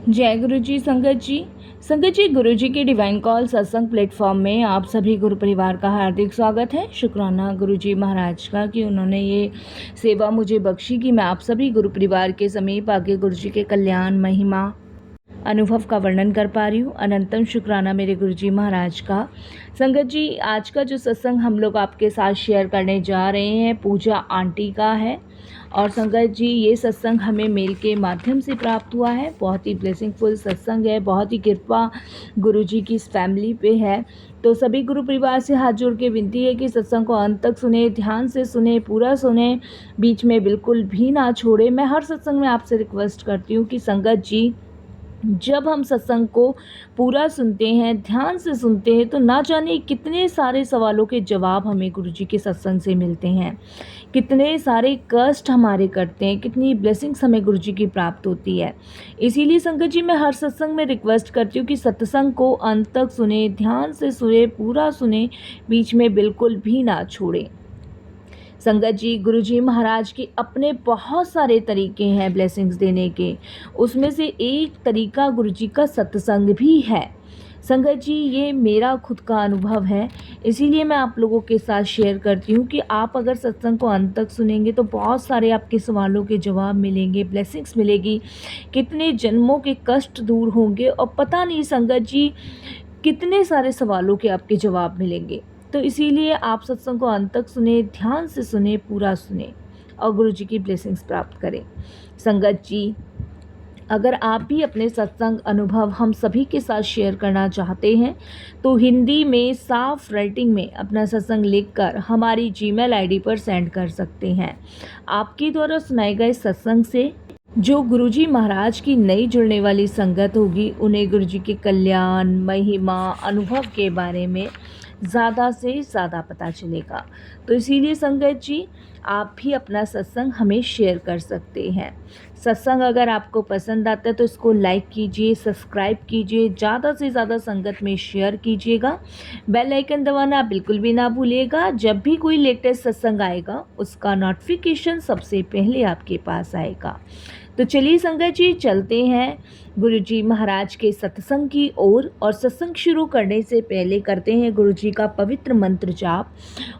जय गुरु जी। संगत जी, गुरु जी के डिवाइन कॉल सत्संग प्लेटफॉर्म में आप सभी गुरु परिवार का हार्दिक स्वागत है। शुक्राना गुरु जी महाराज का कि उन्होंने ये सेवा मुझे बख्शी कि मैं आप सभी गुरु परिवार के समीप आगे गुरु जी के कल्याण महिमा अनुभव का वर्णन कर पा रही हूँ। अनंतम शुक्राना मेरे गुरु जी महाराज का। संगत जी, आज का जो सत्संग हम लोग आपके साथ शेयर करने जा रहे हैं पूजा आंटी का है। और संगत जी, ये सत्संग हमें मेल के माध्यम से प्राप्त हुआ है। बहुत ही ब्लेसिंगफुल सत्संग है, बहुत ही कृपा गुरु जी की इस फैमिली पे है। तो सभी गुरु परिवार से हाथ जोड़ के विनती है कि सत्संग को अंत तक सुने, ध्यान से सुने, पूरा सुने, बीच में बिल्कुल भी ना छोड़े। मैं हर सत्संग में आपसे रिक्वेस्ट करती हूँ कि संगत जी, जब हम सत्संग को पूरा सुनते हैं, ध्यान से सुनते हैं, तो ना जाने कितने सारे सवालों के जवाब हमें गुरु जी के सत्संग से मिलते हैं, कितने सारे कष्ट हमारे करते हैं, कितनी ब्लेसिंग्स हमें गुरु जी की प्राप्त होती है। इसीलिए संगत जी, मैं हर सत्संग में रिक्वेस्ट करती हूँ कि सत्संग को अंत तक सुने, ध्यान से सुने, पूरा सुने, बीच में बिल्कुल भी ना छोड़ें। संगत जी, गुरु जी महाराज के अपने बहुत सारे तरीके हैं ब्लेसिंग्स देने के। उसमें से एक तरीका गुरु जी का सत्संग भी है। संगत जी, ये मेरा खुद का अनुभव है, इसीलिए मैं आप लोगों के साथ शेयर करती हूँ कि आप अगर सत्संग को अंत तक सुनेंगे तो बहुत सारे आपके सवालों के जवाब मिलेंगे, ब्लेसिंग्स मिलेगी, कितने जन्मों के कष्ट दूर होंगे और पता नहीं संगत जी कितने सारे सवालों के आपके जवाब मिलेंगे। तो इसीलिए आप सत्संग को अंत तक सुने, ध्यान से सुने, पूरा सुने और गुरु जी की ब्लेसिंग्स प्राप्त करें। संगत जी, अगर आप भी अपने सत्संग अनुभव हम सभी के साथ शेयर करना चाहते हैं तो हिंदी में साफ राइटिंग में अपना सत्संग लिखकर हमारी जीमेल आईडी पर सेंड कर सकते हैं। आपके द्वारा सुनाए गए सत्संग से जो गुरुजी महाराज की नई जुड़ने वाली संगत होगी, उन्हें गुरुजी के कल्याण, महिमा, अनुभव के बारे में ज़्यादा से ज़्यादा पता चलेगा। तो इसीलिए संगत जी, आप भी अपना सत्संग हमें शेयर कर सकते हैं। सत्संग अगर आपको पसंद आता है तो इसको लाइक कीजिए, सब्सक्राइब कीजिए, ज़्यादा से ज़्यादा संगत में शेयर कीजिएगा। बेल आइकन दबाना बिल्कुल भी ना भूलिएगा। जब भी कोई लेटेस्ट सत्संग आएगा उसका नोटिफिकेशन सबसे पहले आपके पास आएगा। तो चलिए संगत जी, चलते हैं गुरु जी महाराज के सत्संग की ओर। और सत्संग शुरू करने से पहले करते हैं गुरु जी का पवित्र मंत्र जाप।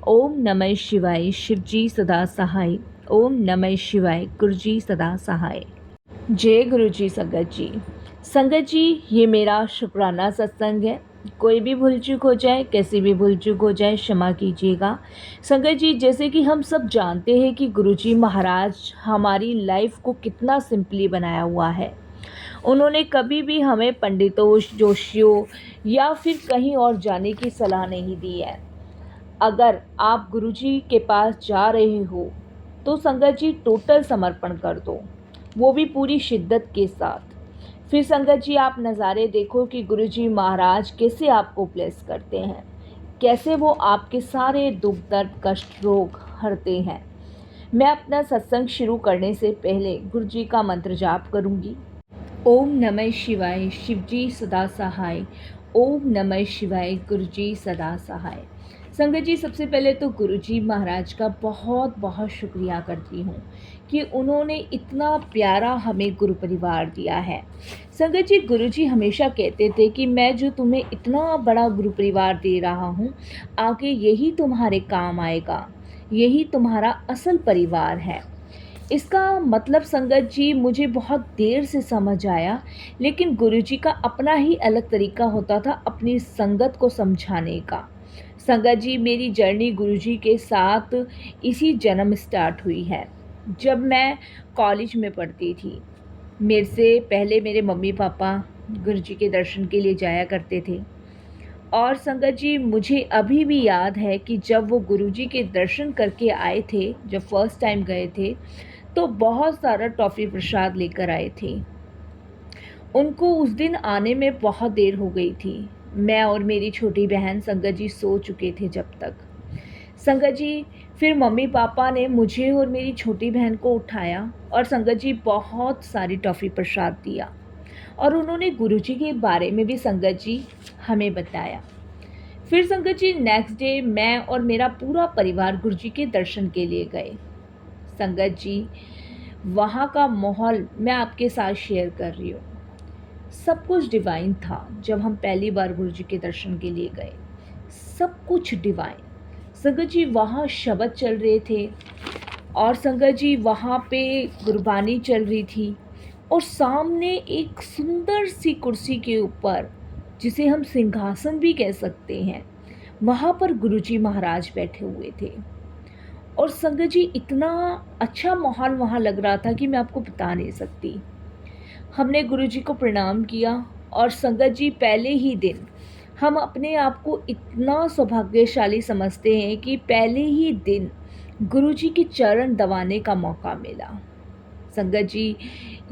ओम नमः शिवाय, शिव जी सदा सहाय। ओम नमः शिवाय, गुरु जी सदा सहाय। जय गुरु जी। संगत जी, ये मेरा शुक्राना सत्संग है। कोई भी भूल चूक हो जाए, कैसी भी भूल चूक हो जाए, क्षमा कीजिएगा। संगत जी, जैसे कि हम सब जानते हैं कि गुरुजी महाराज हमारी लाइफ को कितना सिंपली बनाया हुआ है। उन्होंने कभी भी हमें पंडितों, जोशियों या फिर कहीं और जाने की सलाह नहीं दी है। अगर आप गुरुजी के पास जा रहे हो तो संगत जी टोटल समर्पण कर दो, वो भी पूरी शिद्दत के साथ। फिर संगत जी, आप नज़ारे देखो कि गुरुजी महाराज कैसे आपको ब्लेस करते हैं, कैसे वो आपके सारे दुख दर्द कष्ट रोग हरते हैं। मैं अपना सत्संग शुरू करने से पहले गुरुजी का मंत्र जाप करूंगी। ओम नमः शिवाय, शिवजी सदा सहाय। ओम नमः शिवाय, गुरुजी सदा सहाय। संगत जी, सबसे पहले तो गुरुजी महाराज का बहुत बहुत शुक्रिया करती हूँ कि उन्होंने इतना प्यारा हमें गुरु परिवार दिया है। संगत जी, गुरुजी हमेशा कहते थे कि मैं जो तुम्हें इतना बड़ा गुरु परिवार दे रहा हूँ, आगे यही तुम्हारे काम आएगा, यही तुम्हारा असल परिवार है। इसका मतलब संगत जी मुझे बहुत देर से समझ आया, लेकिन गुरुजी का अपना ही अलग तरीका होता था अपनी संगत को समझाने का। संगत जी, मेरी जर्नी गुरुजी के साथ इसी जन्म स्टार्ट हुई है। जब मैं कॉलेज में पढ़ती थी, मेरे से पहले मेरे मम्मी पापा गुरुजी के दर्शन के लिए जाया करते थे। और संगत जी, मुझे अभी भी याद है कि जब वो गुरुजी के दर्शन करके आए थे, जब फर्स्ट टाइम गए थे, तो बहुत सारा टॉफ़ी प्रसाद लेकर आए थे। उनको उस दिन आने में बहुत देर हो गई थी। मैं और मेरी छोटी बहन संगत जी सो चुके थे जब तक। संगत जी, फिर मम्मी पापा ने मुझे और मेरी छोटी बहन को उठाया और संगत जी बहुत सारी टॉफ़ी प्रसाद दिया। और उन्होंने गुरुजी के बारे में भी संगत जी हमें बताया। फिर संगत जी, नेक्स्ट डे मैं और मेरा पूरा परिवार गुरुजी के दर्शन के लिए गए। संगत जी, वहाँ का माहौल मैं आपके साथ शेयर कर रही हूँ। सब कुछ डिवाइन था। जब हम पहली बार गुरु जी के दर्शन के लिए गए, सब कुछ डिवाइन। संगत जी वहाँ शब्द चल रहे थे और संगत जी वहाँ पे गुरबानी चल रही थी और सामने एक सुंदर सी कुर्सी के ऊपर, जिसे हम सिंहासन भी कह सकते हैं, वहाँ पर गुरुजी महाराज बैठे हुए थे। और संगत जी इतना अच्छा माहौल वहाँ लग रहा था कि मैं आपको बता नहीं सकती। हमने गुरुजी को प्रणाम किया और संगत जी पहले ही दिन हम अपने आप को इतना सौभाग्यशाली समझते हैं कि पहले ही दिन गुरुजी के चरण दबाने का मौका मिला। संगत जी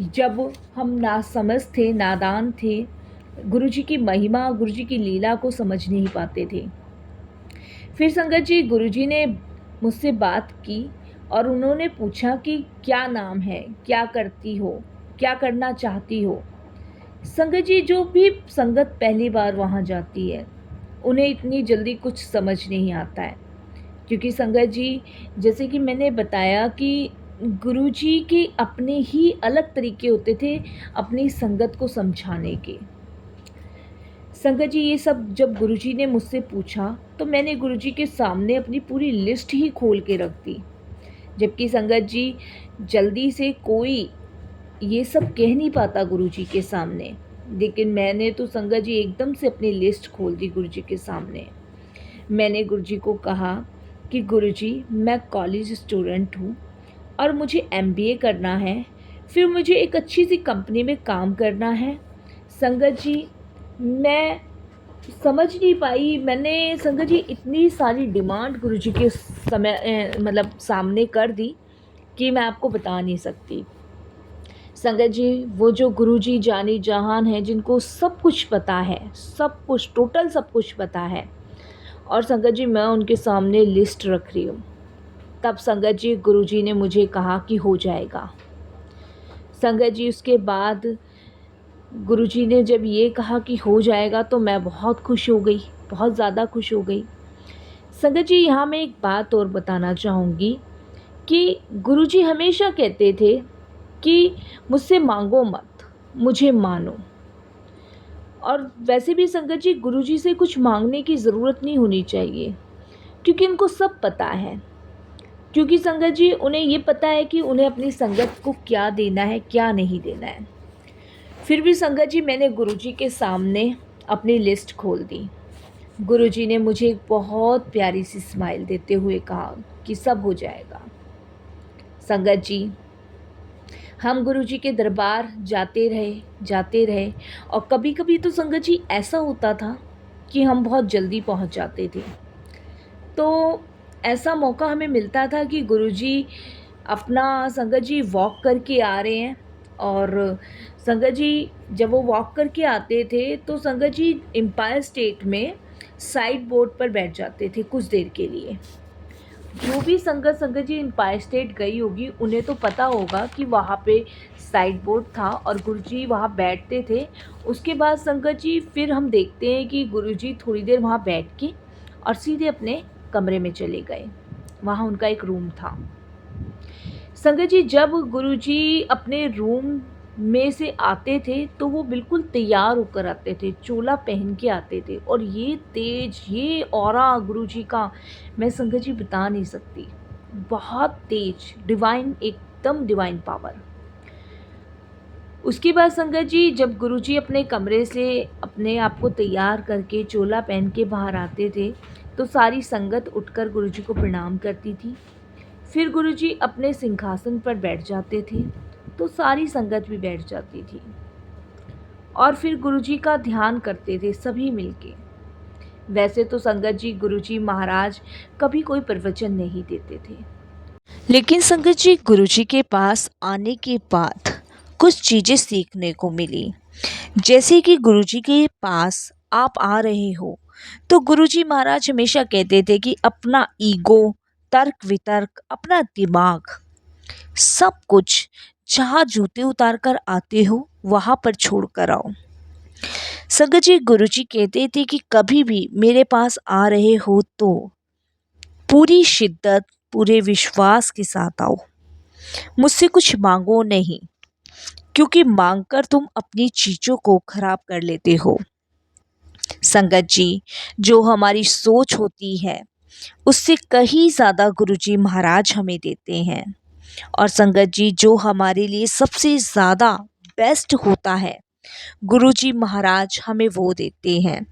जब हम नासमझ थे, नादान थे, गुरुजी की महिमा, गुरुजी की लीला को समझ नहीं पाते थे। फिर संगत जी गुरुजी ने मुझसे बात की और उन्होंने पूछा कि क्या नाम है, क्या करती हो, क्या करना चाहती हो। संगत जी जो भी संगत पहली बार वहाँ जाती है, उन्हें इतनी जल्दी कुछ समझ नहीं आता है, क्योंकि संगत जी जैसे कि मैंने बताया कि गुरुजी के अपने ही अलग तरीके होते थे अपनी संगत को समझाने के। संगत जी ये सब जब गुरुजी ने मुझसे पूछा तो मैंने गुरुजी के सामने अपनी पूरी लिस्ट ही खोल के रख दी। जबकि संगत जी जल्दी से कोई ये सब कह नहीं पाता गुरुजी के सामने, लेकिन मैंने तो संगत जी एकदम से अपनी लिस्ट खोल दी गुरुजी के सामने। मैंने गुरुजी को कहा कि गुरुजी मैं कॉलेज स्टूडेंट हूँ और मुझे एमबीए करना है, फिर मुझे एक अच्छी सी कंपनी में काम करना है। संगत जी मैं समझ नहीं पाई, मैंने संगत जी इतनी सारी डिमांड गुरुजी के समय मतलब सामने कर दी कि मैं आपको बता नहीं सकती। संगत जी वो जो गुरुजी जानी जहान है, जिनको सब कुछ पता है, सब कुछ टोटल सब कुछ पता है, और संगत जी मैं उनके सामने लिस्ट रख रही हूँ। तब संगत जी गुरुजी ने मुझे कहा कि हो जाएगा। संगत जी उसके बाद गुरुजी ने जब ये कहा कि हो जाएगा तो मैं बहुत खुश हो गई, बहुत ज़्यादा खुश हो गई। संगत जी यहाँ मैं एक बात और बताना चाहूँगी कि गुरुजी हमेशा कहते थे कि मुझसे मांगो मत, मुझे मानो। और वैसे भी संगत जी गुरुजी से कुछ मांगने की ज़रूरत नहीं होनी चाहिए, क्योंकि उनको सब पता है। क्योंकि संगत जी उन्हें ये पता है कि उन्हें अपनी संगत को क्या देना है, क्या नहीं देना है। फिर भी संगत जी मैंने गुरुजी के सामने अपनी लिस्ट खोल दी। गुरुजी ने मुझे एक बहुत प्यारी सी स्माइल देते हुए कहा कि सब हो जाएगा। संगत जी हम गुरुजी के दरबार जाते रहे और कभी कभी तो संगत जी ऐसा होता था कि हम बहुत जल्दी पहुंच जाते थे। तो ऐसा मौका हमें मिलता था कि गुरुजी अपना संगत जी वॉक करके आ रहे हैं, और संगत जी जब वो वॉक करके आते थे तो संगत जी एम्पायर स्टेट में साइड बोर्ड पर बैठ जाते थे कुछ देर के लिए। जो भी संगत जी एम्पायर स्टेट गई होगी उन्हें तो पता होगा कि वहाँ पे साइड बोर्ड था और गुरुजी वहाँ बैठते थे। उसके बाद संगत जी फिर हम देखते हैं कि गुरुजी थोड़ी देर वहाँ बैठ के और सीधे अपने कमरे में चले गए। वहाँ उनका एक रूम था। संगत जी जब गुरुजी अपने रूम में से आते थे तो वो बिल्कुल तैयार होकर आते थे, चोला पहन के आते थे, और ये तेज, ये ऑरा गुरुजी का मैं संगत जी बता नहीं सकती। बहुत तेज, डिवाइन, एकदम डिवाइन पावर। उसके बाद संगत जी जब गुरुजी अपने कमरे से अपने आप को तैयार करके चोला पहन के बाहर आते थे तो सारी संगत उठकर गुरुजी को प्रणाम करती थी। फिर गुरुजी अपने सिंहासन पर बैठ जाते थे तो सारी संगत भी बैठ जाती थी और फिर गुरुजी का ध्यान करते थे सभी मिलके। वैसे तो संगत जी गुरुजी महाराज कभी कोई प्रवचन नहीं देते थे, लेकिन संगत जी गुरुजी के पास आने के बाद कुछ चीज़ें सीखने को मिली। जैसे कि गुरुजी के पास आप आ रहे हो तो गुरुजी महाराज हमेशा कहते थे कि अपना ईगो, तर्क वितर्क, अपना दिमाग, सब कुछ जहाँ जूते उतार कर आते हो वहाँ पर छोड़ कर आओ। संगत जी गुरुजी कहते थे कि कभी भी मेरे पास आ रहे हो तो पूरी शिद्दत, पूरे विश्वास के साथ आओ, मुझसे कुछ मांगो नहीं, क्योंकि मांगकर तुम अपनी चीज़ों को खराब कर लेते हो। संगत जी, जो हमारी सोच होती है उससे कहीं ज़्यादा गुरुजी महाराज हमें देते हैं। और संगत जी, जो हमारे लिए सबसे ज़्यादा बेस्ट होता है गुरुजी महाराज हमें वो देते हैं।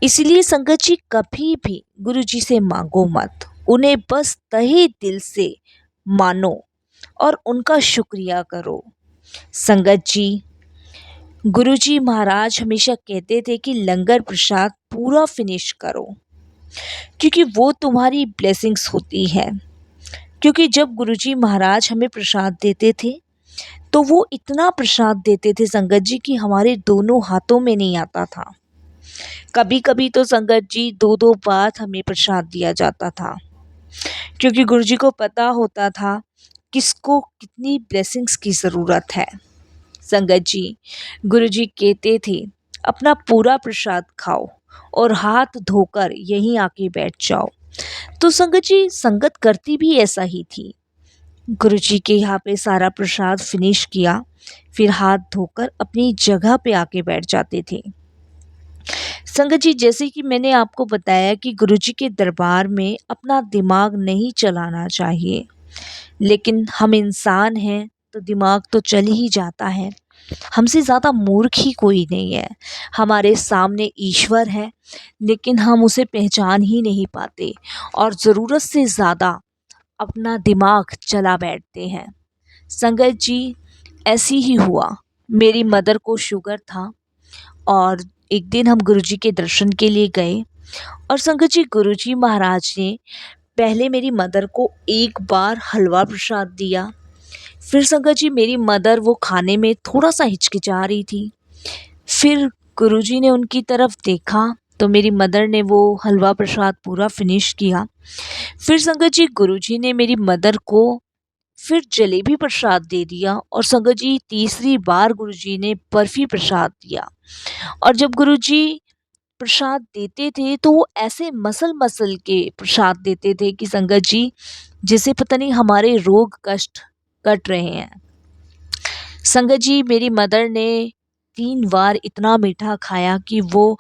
इसलिए संगत जी, कभी भी गुरुजी से मांगो मत, उन्हें बस तहे दिल से मानो और उनका शुक्रिया करो। संगत जी, गुरुजी महाराज हमेशा कहते थे कि लंगर प्रसाद पूरा फिनिश करो, क्योंकि वो तुम्हारी ब्लेसिंग्स होती है। क्योंकि जब गुरुजी महाराज हमें प्रसाद देते थे तो वो इतना प्रसाद देते थे संगत जी कि हमारे दोनों हाथों में नहीं आता था। कभी कभी तो संगत जी दो दो बार हमें प्रसाद दिया जाता था, क्योंकि गुरुजी को पता होता था किसको कितनी ब्लेसिंग्स की ज़रूरत है। संगत जी, गुरुजी कहते थे अपना पूरा प्रसाद खाओ और हाथ धोकर यहीं आके बैठ जाओ। तो संगत जी, संगत करती भी ऐसा ही थी। गुरुजी के यहाँ पे सारा प्रसाद फिनिश किया, फिर हाथ धोकर अपनी जगह पे आके बैठ जाते थे। संगत जी, जैसे कि मैंने आपको बताया कि गुरुजी के दरबार में अपना दिमाग नहीं चलाना चाहिए, लेकिन हम इंसान हैं तो दिमाग तो चल ही जाता है। हमसे ज़्यादा मूर्ख ही कोई नहीं है। हमारे सामने ईश्वर है, लेकिन हम उसे पहचान ही नहीं पाते और ज़रूरत से ज़्यादा अपना दिमाग चला बैठते हैं। संगत जी, ऐसी ही हुआ। मेरी मदर को शुगर था और एक दिन हम गुरुजी के दर्शन के लिए गए और संगत जी, गुरुजी महाराज ने पहले मेरी मदर को एक बार हलवा प्रसाद दिया। फिर संगत जी, मेरी मदर वो खाने में थोड़ा सा हिचकिचा रही थी। फिर गुरुजी ने उनकी तरफ देखा तो मेरी मदर ने वो हलवा प्रसाद पूरा फिनिश किया। फिर संगत जी, गुरुजी ने मेरी मदर को फिर जलेबी प्रसाद दे दिया और संगत जी, तीसरी बार गुरुजी ने बर्फी प्रसाद दिया। और जब गुरुजी प्रसाद देते थे तो वो ऐसे मसल मसल के प्रसाद देते थे कि संगत जी, जैसे पता नहीं हमारे रोग कष्ट कट रहे हैं। संगत जी, मेरी मदर ने 3 बार इतना मीठा खाया कि वो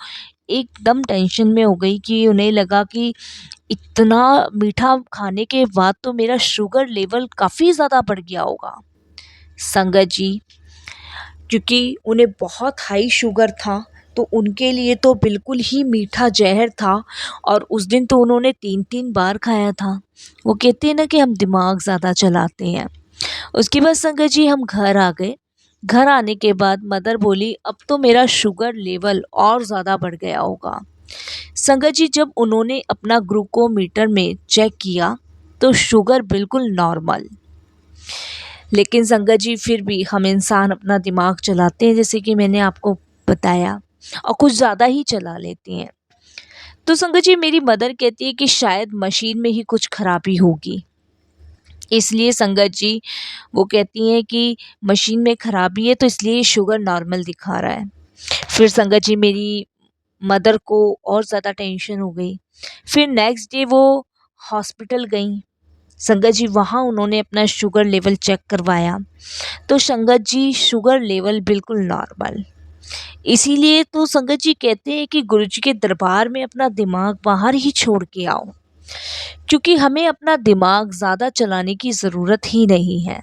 एकदम टेंशन में हो गई, कि उन्हें लगा कि इतना मीठा खाने के बाद तो मेरा शुगर लेवल काफ़ी ज़्यादा बढ़ गया होगा। संगत जी, क्योंकि उन्हें बहुत हाई शुगर था तो उनके लिए तो बिल्कुल ही मीठा जहर था और उस दिन तो उन्होंने 3-3 बार खाया था। वो कहते हैं ना कि हम दिमाग ज़्यादा चलाते हैं। उसके बाद संगत जी, हम घर आ गए। घर आने के बाद मदर बोली अब तो मेरा शुगर लेवल और ज़्यादा बढ़ गया होगा। संगत जी, जब उन्होंने अपना ग्लूकोमीटर में चेक किया तो शुगर बिल्कुल नॉर्मल। लेकिन संगत जी, फिर भी हम इंसान अपना दिमाग चलाते हैं, जैसे कि मैंने आपको बताया, और कुछ ज़्यादा ही चला लेते हैं। तो संगत जी, मेरी मदर कहती है कि शायद मशीन में ही कुछ खराबी होगी, इसलिए संगत जी वो कहती हैं कि मशीन में खराबी है तो इसलिए शुगर नॉर्मल दिखा रहा है। फिर संगत जी, मेरी मदर को और ज़्यादा टेंशन हो गई। फिर नेक्स्ट डे वो हॉस्पिटल गई। संगत जी, वहाँ उन्होंने अपना शुगर लेवल चेक करवाया तो संगत जी, शुगर लेवल बिल्कुल नॉर्मल। इसीलिए तो संगत जी कहते हैं कि गुरुजी के दरबार में अपना दिमाग बाहर ही छोड़ के आओ, क्योंकि हमें अपना दिमाग ज़्यादा चलाने की ज़रूरत ही नहीं है।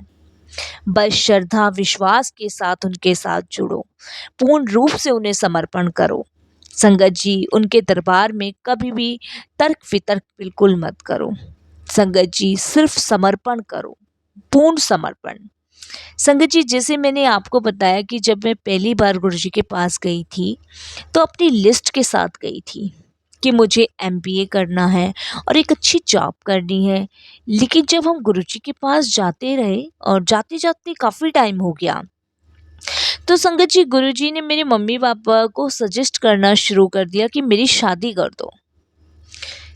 बस श्रद्धा विश्वास के साथ उनके साथ जुड़ो, पूर्ण रूप से उन्हें समर्पण करो। संगत जी, उनके दरबार में कभी भी तर्क वितर्क बिल्कुल मत करो। संगत जी, सिर्फ समर्पण करो, पूर्ण समर्पण। संगत जी, जैसे मैंने आपको बताया कि जब मैं पहली बार गुरुजी के पास गई थी तो अपनी लिस्ट के साथ गई थी कि मुझे एमबीए करना है और एक अच्छी जॉब करनी है। लेकिन जब हम गुरुजी के पास जाते रहे और जाते जाते काफ़ी टाइम हो गया, तो संगत जी, गुरुजी ने मेरे मम्मी पापा को सजेस्ट करना शुरू कर दिया कि मेरी शादी कर दो।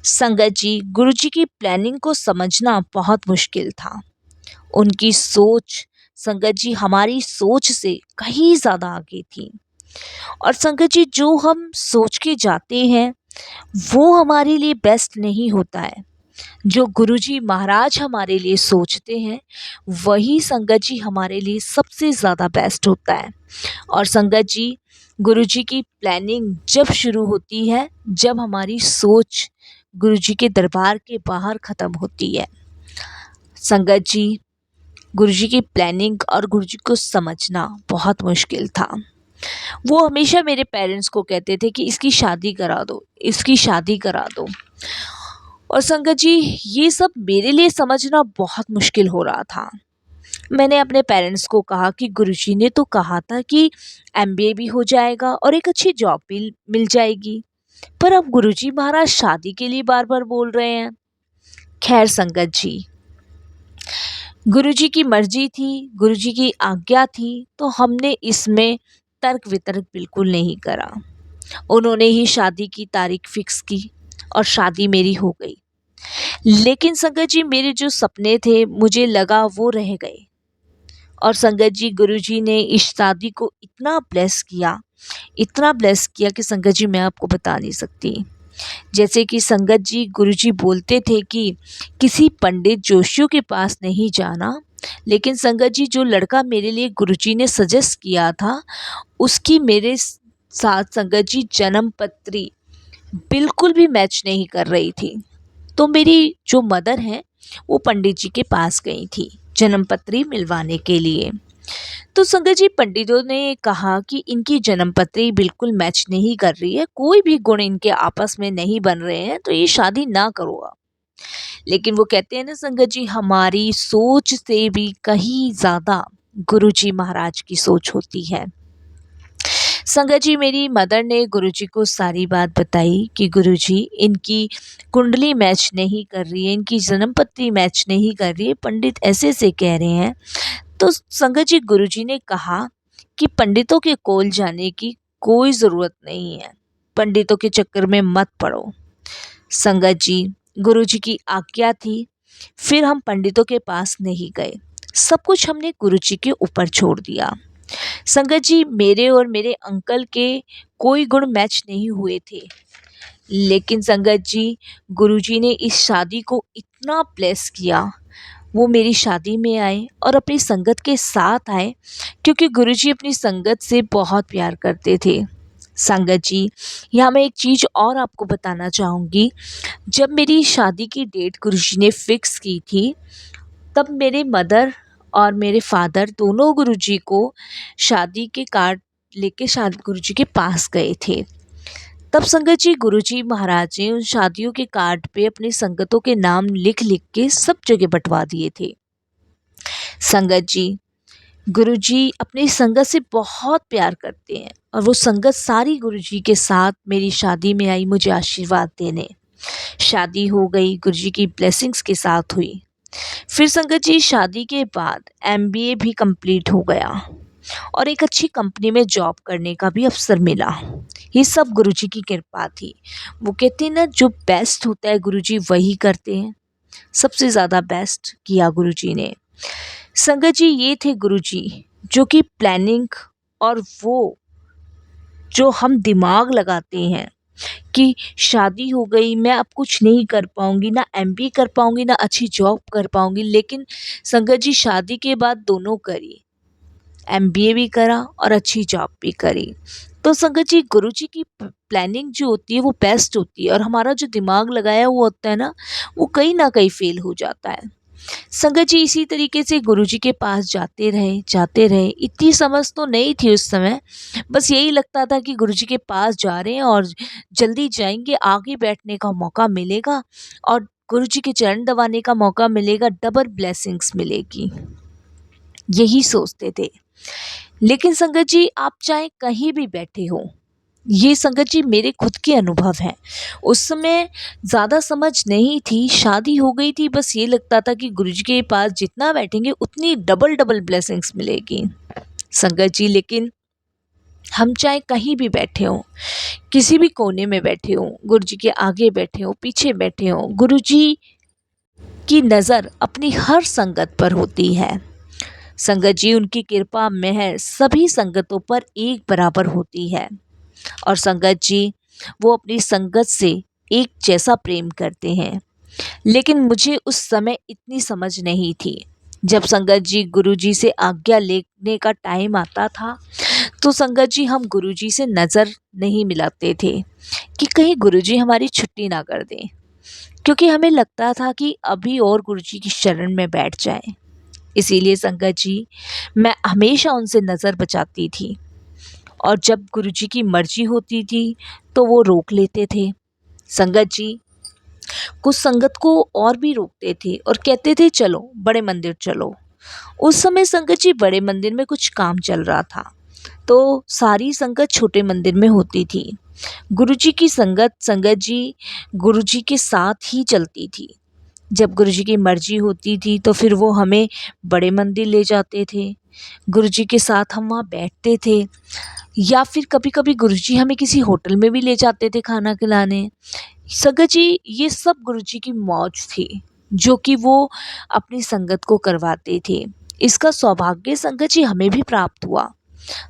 संगत जी, गुरुजी की प्लानिंग को समझना बहुत मुश्किल था। उनकी सोच संगत जी हमारी सोच से कहीं ज़्यादा आगे थी। और संगत जी, जो हम सोच के जाते हैं वो हमारे लिए बेस्ट नहीं होता है। जो गुरुजी महाराज हमारे लिए सोचते हैं वही संगत जी हमारे लिए सबसे ज़्यादा बेस्ट होता है। और संगत जी, गुरुजी की प्लानिंग जब शुरू होती है जब हमारी सोच गुरुजी के दरबार के बाहर ख़त्म होती है। संगत जी, गुरुजी की प्लानिंग और गुरुजी को समझना बहुत मुश्किल था। वो हमेशा मेरे पेरेंट्स को कहते थे कि इसकी शादी करा दो, इसकी शादी करा दो। और संगत जी, ये सब मेरे लिए समझना बहुत मुश्किल हो रहा था। मैंने अपने पेरेंट्स को कहा कि गुरुजी ने तो कहा था कि एमबीए भी हो जाएगा और एक अच्छी जॉब भी मिल जाएगी, पर अब गुरुजी महाराज शादी के लिए बार बार बोल रहे हैं। खैर संगत जी, गुरुजी की मर्जी थी, गुरुजी की आज्ञा थी, तो हमने इसमें तर्क वितर्क बिल्कुल नहीं करा। उन्होंने ही शादी की तारीख फिक्स की और शादी मेरी हो गई। लेकिन संगत जी, मेरे जो सपने थे मुझे लगा वो रह गए। और संगत जी, गुरुजी ने इस शादी को इतना ब्लेस किया, इतना ब्लेस किया कि संगत जी मैं आपको बता नहीं सकती। जैसे कि संगत जी, गुरुजी बोलते थे कि किसी पंडित जोशियों के पास नहीं जाना, लेकिन संगत जी जो लड़का मेरे लिए गुरुजी ने सजेस्ट किया था उसकी मेरे साथ संगत जी जन्म पत्री बिल्कुल भी मैच नहीं कर रही थी। तो मेरी जो मदर हैं वो पंडित जी के पास गई थी जन्म पत्री मिलवाने के लिए। तो संगत जी, पंडितों ने कहा कि इनकी जन्म पत्री बिल्कुल मैच नहीं कर रही है, कोई भी गुण इनके आपस में नहीं बन रहे हैं, तो ये शादी ना करो आप। लेकिन वो कहते हैं ना संगत जी, हमारी सोच से भी कहीं ज़्यादा गुरुजी महाराज की सोच होती है। संगत जी, मेरी मदर ने गुरुजी को सारी बात बताई कि गुरुजी, इनकी कुंडली मैच नहीं कर रही है, इनकी जन्म पत्री मैच नहीं कर रही है, पंडित ऐसे से कह रहे हैं। तो संगत जी, गुरुजी ने कहा कि पंडितों के कोल जाने की कोई ज़रूरत नहीं है, पंडितों के चक्कर में मत पड़ो। संगत जी, गुरुजी की आज्ञा थी, फिर हम पंडितों के पास नहीं गए, सब कुछ हमने गुरुजी के ऊपर छोड़ दिया। संगत जी, मेरे और मेरे अंकल के कोई गुण मैच नहीं हुए थे, लेकिन संगत जी, गुरुजी ने इस शादी को इतना ब्लेस किया। वो मेरी शादी में आए और अपनी संगत के साथ आए, क्योंकि गुरुजी अपनी संगत से बहुत प्यार करते थे। संगत जी, यहाँ मैं एक चीज़ और आपको बताना चाहूँगी। जब मेरी शादी की डेट गुरुजी ने फिक्स की थी, तब मेरे मदर और मेरे फादर दोनों गुरुजी को शादी के कार्ड लेके गुरुजी के पास गए थे। तब संगत जी, गुरुजी महाराज ने उन शादियों के कार्ड पे अपनी संगतों के नाम लिख लिख के सब जगह बंटवा दिए थे। संगत जी, गुरुजी अपनी संगत से बहुत प्यार करते हैं और वो संगत सारी गुरुजी के साथ मेरी शादी में आई मुझे आशीर्वाद देने। शादी हो गई, गुरुजी की ब्लेसिंग्स के साथ हुई। फिर संगत जी, शादी के बाद एमबीए भी कंप्लीट हो गया और एक अच्छी कंपनी में जॉब करने का भी अवसर मिला। ये सब गुरुजी की कृपा थी। वो कहते हैं ना, जो बेस्ट होता है गुरुजी वही करते हैं। सबसे ज़्यादा बेस्ट किया गुरुजी ने। संगत जी, ये थे गुरुजी जो कि प्लानिंग और वो जो हम दिमाग लगाते हैं कि शादी हो गई, मैं अब कुछ नहीं कर पाऊँगी, ना एमबीए कर पाऊँगी, ना अच्छी जॉब कर पाऊँगी। लेकिन संगत जी, शादी के बाद दोनों करी, एमबीए भी करा और अच्छी जॉब भी करी। तो संगत जी, गुरुजी की प्लानिंग जो होती है वो बेस्ट होती है, और हमारा जो दिमाग लगाया हुआ होता है ना, वो कहीं ना कहीं फेल हो जाता है। संगत जी, इसी तरीके से गुरुजी के पास जाते रहे। इतनी समझ तो नहीं थी उस समय, बस यही लगता था कि गुरुजी के पास जा रहे हैं और जल्दी जाएंगे, आगे बैठने का मौका मिलेगा और गुरुजी के चरण दबाने का मौका मिलेगा, डबल ब्लेसिंग्स मिलेगी, यही सोचते थे। लेकिन संगत जी, आप चाहे कहीं भी बैठे हो, ये संगत जी मेरे खुद के अनुभव हैं। उस समय ज़्यादा समझ नहीं थी, शादी हो गई थी, बस ये लगता था कि गुरुजी के पास जितना बैठेंगे उतनी डबल डबल ब्लेसिंग्स मिलेगी। संगत जी, लेकिन हम चाहे कहीं भी बैठे हों, किसी भी कोने में बैठे हों, गुरुजी के आगे बैठे हों, पीछे बैठे हों, गुरुजी की नज़र अपनी हर संगत पर होती है। संगत जी, उनकी कृपा मेहर सभी संगतों पर एक बराबर होती है। और संगत जी, वो अपनी संगत से एक जैसा प्रेम करते हैं। लेकिन मुझे उस समय इतनी समझ नहीं थी। जब संगत जी गुरुजी से आज्ञा लेने का टाइम आता था तो संगत जी हम गुरुजी से नज़र नहीं मिलाते थे कि कहीं गुरुजी हमारी छुट्टी ना कर दें, क्योंकि हमें लगता था कि अभी और गुरुजी की शरण में बैठ जाएं। इसीलिए संगत जी मैं हमेशा उनसे नज़र बचाती थी, और जब गुरुजी की मर्जी होती थी तो वो रोक लेते थे। संगत जी कुछ संगत को और भी रोकते थे और कहते थे चलो बड़े मंदिर चलो। उस समय संगत जी बड़े मंदिर में कुछ काम चल रहा था, तो सारी संगत छोटे मंदिर में होती थी। गुरुजी की संगत संगत जी गुरुजी के साथ ही चलती थी। जब गुरुजी की मर्जी होती थी तो फिर वो हमें बड़े मंदिर ले जाते थे। गुरुजी के साथ हम वहाँ बैठते थे, या फिर कभी-कभी गुरुजी हमें किसी होटल में भी ले जाते थे खाना खिलाने। संगत जी ये सब गुरुजी की मौज थी, जो कि वो अपनी संगत को करवाते थे। इसका सौभाग्य संगत जी हमें भी प्राप्त हुआ,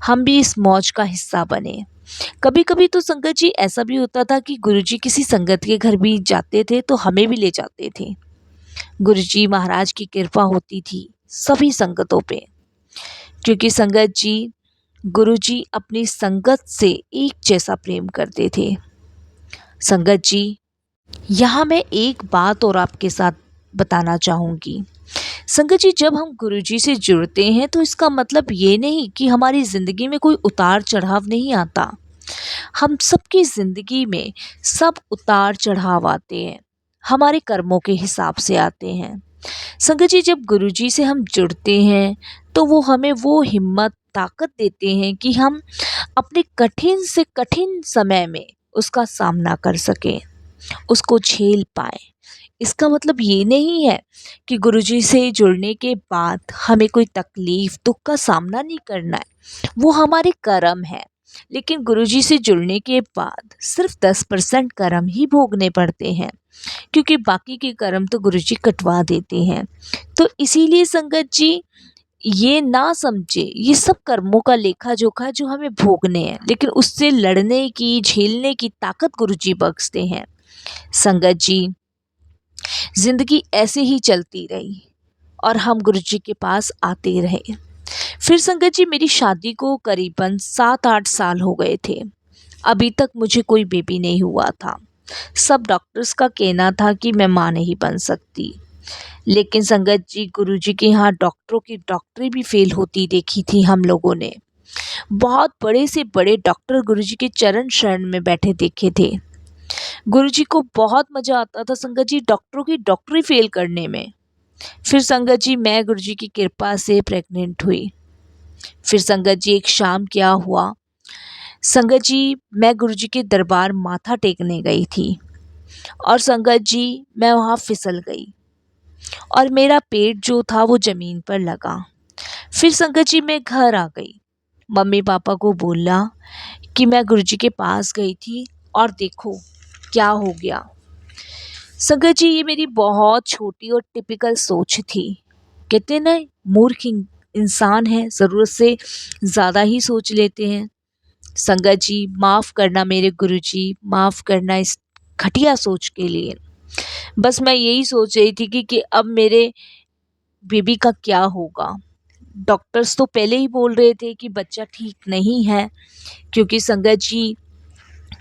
हम भी इस मौज का हिस्सा बने। कभी-कभी तो संगत जी ऐसा भी होता था कि गुरुजी किसी संगत के घर भी जाते थे तो हमें भी ले जाते थे। गुरुजी महाराज की कृपा होती थी सभी संगतों पे, क्योंकि संगत जी गुरुजी अपनी संगत से एक जैसा प्रेम करते थे। संगत जी यहाँ मैं एक बात और आपके साथ बताना चाहूँगी। संगत जी जब हम गुरुजी से जुड़ते हैं तो इसका मतलब ये नहीं कि हमारी ज़िंदगी में कोई उतार चढ़ाव नहीं आता। हम सबकी ज़िंदगी में सब उतार चढ़ाव आते हैं, हमारे कर्मों के हिसाब से आते हैं। संगत जी जब गुरुजी से हम जुड़ते हैं तो वो हमें वो हिम्मत ताकत देते हैं कि हम अपने कठिन से कठिन समय में उसका सामना कर सकें, उसको झेल पाएँ। इसका मतलब ये नहीं है कि गुरुजी से जुड़ने के बाद हमें कोई तकलीफ़, दुःख का सामना नहीं करना है, वो हमारे कर्म है। लेकिन गुरुजी से जुड़ने के बाद सिर्फ़ 10% कर्म ही भोगने पड़ते हैं, क्योंकि बाकी के कर्म तो गुरुजी कटवा देते हैं। तो इसीलिए संगत जी ये ना समझे, ये सब कर्मों का लेखा-जोखा जो हमें भोगने हैं, लेकिन उससे लड़ने की, झेलने की ताकत गुरुजी बख्शते हैं। संगत जी ज़िंदगी ऐसे ही चलती रही और हम गुरुजी के पास आते रहे। फिर संगत जी मेरी शादी को करीबन 7-8 साल हो गए थे। अभी तक मुझे कोई बेबी नहीं हुआ था। सब डॉक्टर्स का कहना था कि मैं माँ नहीं बन सकती। लेकिन संगत जी गुरुजी के यहाँ डॉक्टरों की डॉक्टरी भी फेल होती देखी थी हम लोगों ने। बहुत बड़े से बड़े डॉक्टर गुरुजी के चरण शरण में बैठे देखे थे। गुरुजी को बहुत मज़ा आता था संगत जी डॉक्टरों की डॉक्टरी फेल करने में। फिर संगत जी मैं गुरुजी की कृपा से प्रेग्नेंट हुई। फिर संगत जी एक शाम क्या हुआ, संगत जी मैं गुरुजी के दरबार माथा टेकने गई थी और संगत जी मैं वहाँ फिसल गई और मेरा पेट जो था वो ज़मीन पर लगा। फिर संगत जी मैं घर आ गई। मम्मी पापा को बोला कि मैं गुरुजी के पास गई थी और देखो क्या हो गया। संगत जी ये मेरी बहुत छोटी और टिपिकल सोच थी। कहते ना मूर्ख इंसान है, ज़रूरत से ज़्यादा ही सोच लेते हैं। संगत जी माफ़ करना मेरे गुरुजी, माफ़ करना इस घटिया सोच के लिए। बस मैं यही सोच रही थी कि अब मेरे बेबी का क्या होगा। डॉक्टर्स तो पहले ही बोल रहे थे कि बच्चा ठीक नहीं है, क्योंकि संगत जी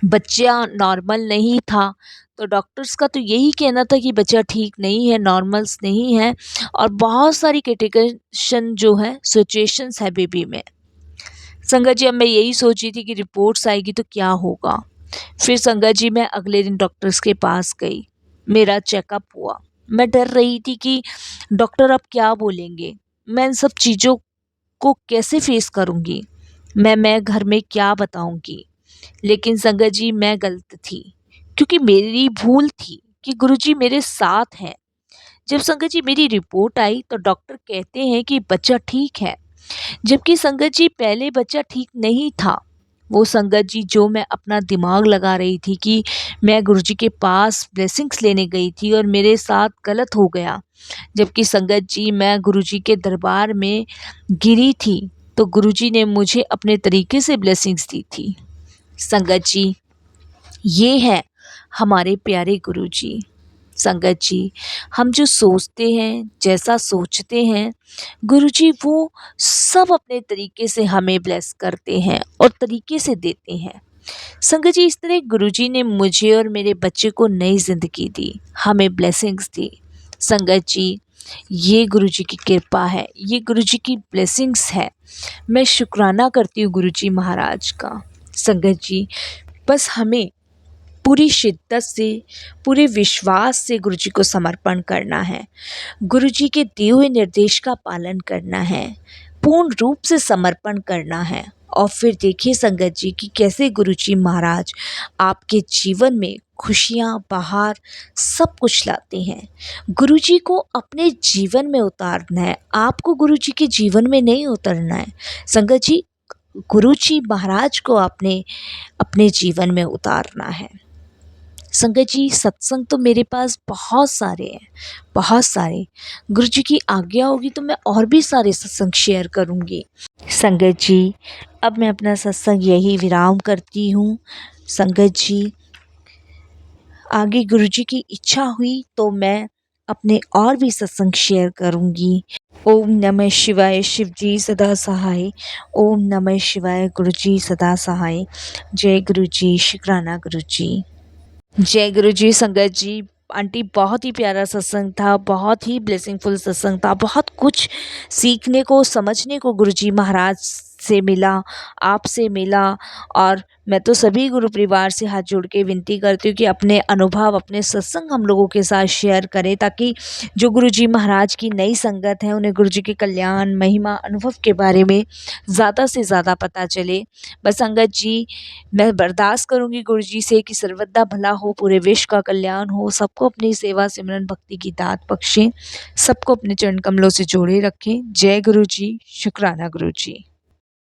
बच्चा नॉर्मल नहीं था। तो डॉक्टर्स का तो यही कहना था कि बच्चा ठीक नहीं है, नॉर्मल्स नहीं है, और बहुत सारी क्रिटिकेशन जो है सिचुएशंस है बेबी में। संगत जी अब मैं यही सोची थी कि रिपोर्ट्स आएगी तो क्या होगा। फिर संगत जी मैं अगले दिन डॉक्टर्स के पास गई, मेरा चेकअप हुआ। मैं डर रही थी कि डॉक्टर अब क्या बोलेंगे, मैं इन सब चीज़ों को कैसे फेस करूँगी, मैं घर में क्या बताऊँगी। लेकिन संगत जी मैं गलत थी, क्योंकि मेरी भूल थी कि गुरुजी मेरे साथ हैं। जब संगत जी मेरी रिपोर्ट आई तो डॉक्टर कहते हैं कि बच्चा ठीक है, जबकि संगत जी पहले बच्चा ठीक नहीं था। वो संगत जी जो मैं अपना दिमाग लगा रही थी कि मैं गुरुजी के पास ब्लेसिंग्स लेने गई थी और मेरे साथ गलत हो गया, जबकि संगत जी मैं गुरुजी के दरबार में गिरी थी तो गुरुजी ने मुझे अपने तरीके से ब्लेसिंग्स दी थी। संगत जी ये है हमारे प्यारे गुरुजी। संगत जी, हम जो सोचते हैं, जैसा सोचते हैं, गुरुजी वो सब अपने तरीके से हमें ब्लेस करते हैं और तरीके से देते हैं। संगत जी, इस तरह गुरुजी ने मुझे और मेरे बच्चे को नई ज़िंदगी दी, हमें ब्लेसिंग्स दी। संगत जी, ये गुरुजी की कृपा है, ये गुरुजी की ब्लेसिंग्स है। मैं शुक्राना करती हूँ गुरुजी महाराज का। संगत जी, बस हमें पूरी शिद्दत से, पूरे विश्वास से गुरुजी को समर्पण करना है। गुरुजी के दिए हुए निर्देश का पालन करना है, पूर्ण रूप से समर्पण करना है। और फिर देखिए संगत जी कि कैसे गुरुजी महाराज आपके जीवन में खुशियाँ, बहार सब कुछ लाते हैं। गुरुजी को अपने जीवन में उतारना है, आपको गुरुजी के जीवन में नहीं उतरना है। संगत जी, गुरुजी महाराज को आपने अपने जीवन में उतारना है। संगत जी, सत्संग तो मेरे पास बहुत सारे हैं, बहुत सारे। गुरुजी की आज्ञा होगी तो मैं और भी सारे सत्संग शेयर करूँगी। संगत जी, अब मैं अपना सत्संग यही विराम करती हूँ। संगत जी, आगे गुरुजी की इच्छा हुई तो मैं अपने और भी सत्संग शेयर करूँगी। ओम नमः शिवाय, शिव जी सदा सहाय। ओम नमः शिवाय, गुरुजी सदा सहाय। जय गुरुजी, शुक्राना गुरुजी। जय गुरु जी। संगत जी, आंटी बहुत ही प्यारा सत्संग था, बहुत ही ब्लेसिंगफुल सत्संग था, बहुत कुछ सीखने को, समझने को गुरुजी महाराज से मिला, आपसे मिला। और मैं तो सभी गुरु परिवार से हाथ जोड़ के विनती करती हूँ कि अपने अनुभव, अपने सत्संग हम लोगों के साथ शेयर करें, ताकि जो गुरुजी महाराज की नई संगत है उन्हें गुरुजी के कल्याण, महिमा, अनुभव के बारे में ज़्यादा से ज़्यादा पता चले। बस संगत जी, मैं बर्दाश्त करूँगी गुरुजी से कि सर्वदा भला हो, पूरे विश्व का कल्याण हो, सबको अपनी सेवा सिमरन भक्ति की दात बख्शें, सबको अपने चरण कमलों से जोड़े रखें। जय गुरु जी, शुक्राना गुरु जी।